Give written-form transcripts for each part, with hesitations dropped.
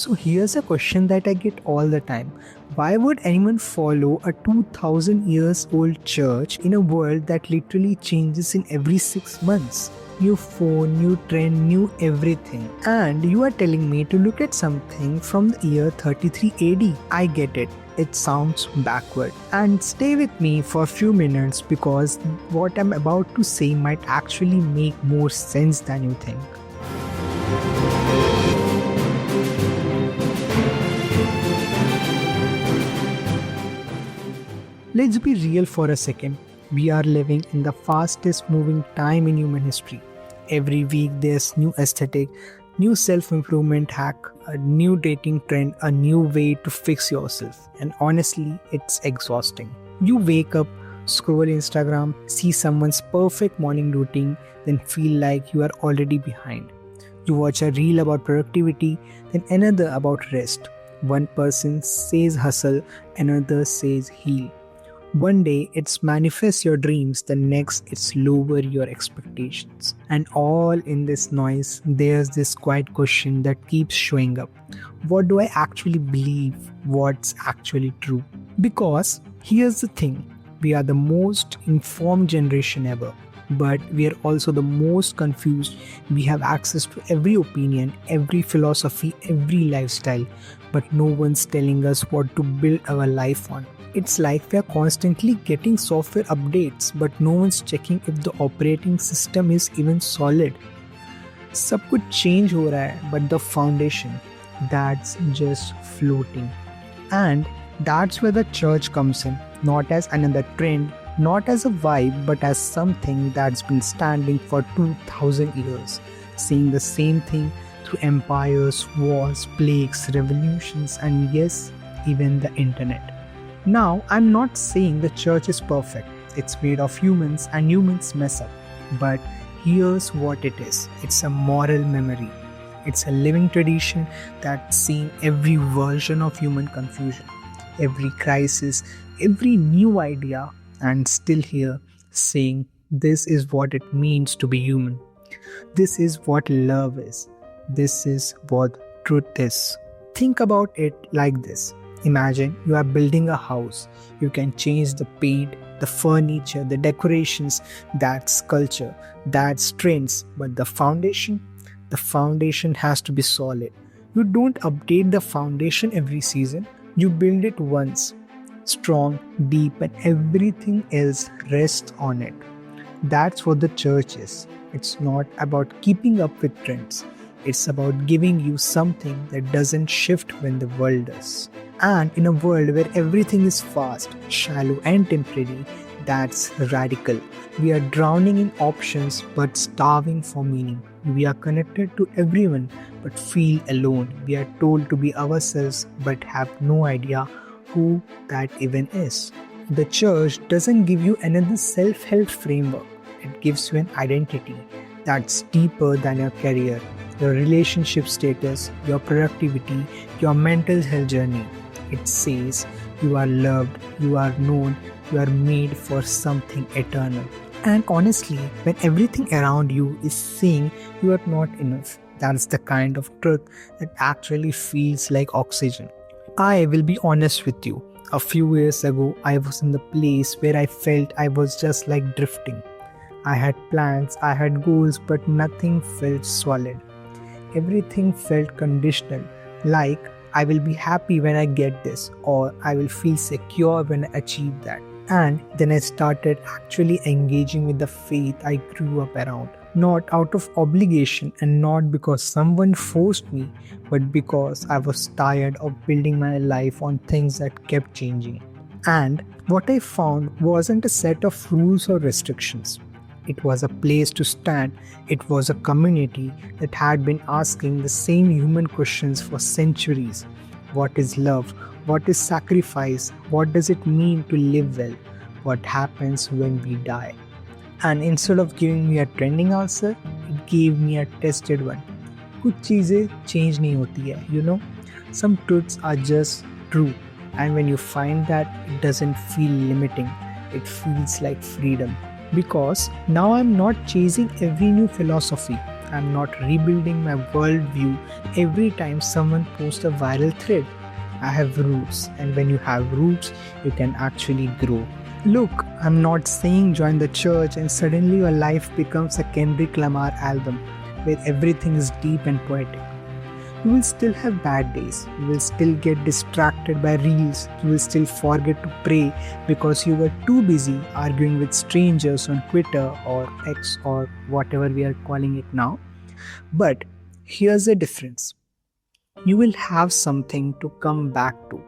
So here's a question that I get all the time. Why would anyone follow a 2000 years old church in a world that literally changes in every 6 months? New phone, new trend, new everything. And you are telling me to look at something from the year 33 AD. I get it. It sounds backward. And stay with me for a few minutes because what I'm about to say might actually make more sense than you think. Let's be real for a second. We are living in the fastest moving time in human history. Every week there's new aesthetic, new self-improvement hack, a new dating trend, a new way to fix yourself. And honestly, it's exhausting. You wake up, scroll Instagram, see someone's perfect morning routine, then feel like you are already behind. You watch a reel about productivity, then another about rest. One person says hustle, another says heal. One day it's manifest your dreams, the next it's lower your expectations. And all in this noise, there's this quiet question that keeps showing up. What do I actually believe? What's actually true? Because here's the thing, we are the most informed generation ever. But we are also the most confused. We have access to every opinion, every philosophy, every lifestyle, but no one's telling us what to build our life on. It's like we are constantly getting software updates, but no one's checking if the operating system is even solid. सब कुछ change हो रहा है, but the foundation, that's just floating. And that's where the church comes in, not as another trend, not as a vibe, but as something that's been standing for 2000 years, saying the same thing through empires, wars, plagues, revolutions, and yes, even the internet. Now, I'm not saying the church is perfect. It's made of humans and humans mess up. But here's what it is. It's a moral memory. It's a living tradition that's seen every version of human confusion, every crisis, every new idea, and still here saying this is what it means to be human. This is what love is. This is what truth is. Think about it like this. Imagine you are building a house. You can change the paint, the furniture, the decorations, that's culture, that's trends, but the foundation has to be solid. You don't update the foundation every season. You build it once, strong, deep, and everything else rests on it. That's what the church is. It's not about keeping up with trends. It's about giving you something that doesn't shift when the world does. And in a world where everything is fast, shallow, and temporary, that's radical. We are drowning in options but starving for meaning. We are connected to everyone but feel alone. We are told to be ourselves but have no idea who that even is. The church doesn't give you another self-help framework. It gives you an identity that's deeper than your career, your relationship status, your productivity, your mental health journey. It says you are loved, you are known, you are made for something eternal. And honestly, when everything around you is saying you are not enough, that's the kind of truth that actually feels like oxygen. I will be honest with you. A few years ago, I was in the place where I felt I was just like drifting. I had plans, I had goals, but nothing felt solid. Everything felt conditional, like I will be happy when I get this, or I will feel secure when I achieve that. And then I started actually engaging with the faith I grew up around. Not out of obligation and not because someone forced me, but because I was tired of building my life on things that kept changing. And what I found wasn't a set of rules or restrictions. It was a place to stand. It was a community that had been asking the same human questions for centuries. What is love? What is sacrifice? What does it mean to live well? What happens when we die? And instead of giving me a trending answer, it gave me a tested one. कुछ चीज़ें change नहीं होती है, you know. Some truths are just true. And when you find that, it doesn't feel limiting. It feels like freedom. Because now I'm not chasing every new philosophy. I'm not rebuilding my worldview every time someone posts a viral thread. I have roots, and when you have roots, you can actually grow. Look, I'm not saying join the church and suddenly your life becomes a Kendrick Lamar album where everything is deep and poetic. You will still have bad days. You will still get distracted by reels. You will still forget to pray because you were too busy arguing with strangers on Twitter or X or whatever we are calling it now. But here's the difference. You will have something to come back to.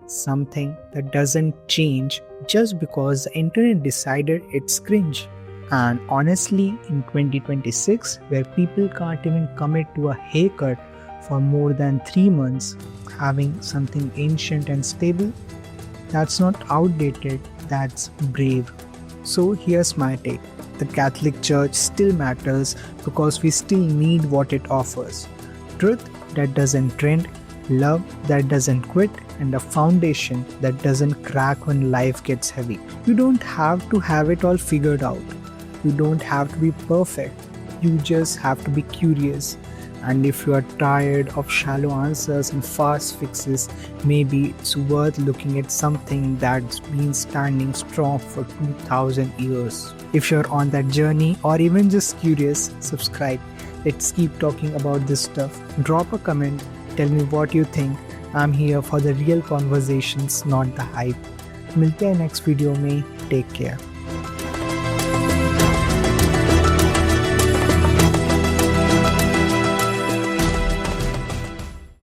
Something that doesn't change just because the internet decided it's cringe. And honestly, in 2026, where people can't even commit to a haircut for more than 3 months, having something ancient and stable, that's not outdated, that's brave. So here's my take. The Catholic Church still matters because we still need what it offers. Truth that doesn't trend, love that doesn't quit, and a foundation that doesn't crack when life gets heavy. You don't have to have it all figured out. You don't have to be perfect. You just have to be curious. And if you are tired of shallow answers and fast fixes, maybe it's worth looking at something that's been standing strong for 2000 years. If you're on that journey or even just curious, subscribe. Let's keep talking about this stuff. Drop a comment, tell me what you think. I'm here for the real conversations, not the hype. मिलते हैं next video में. Take care.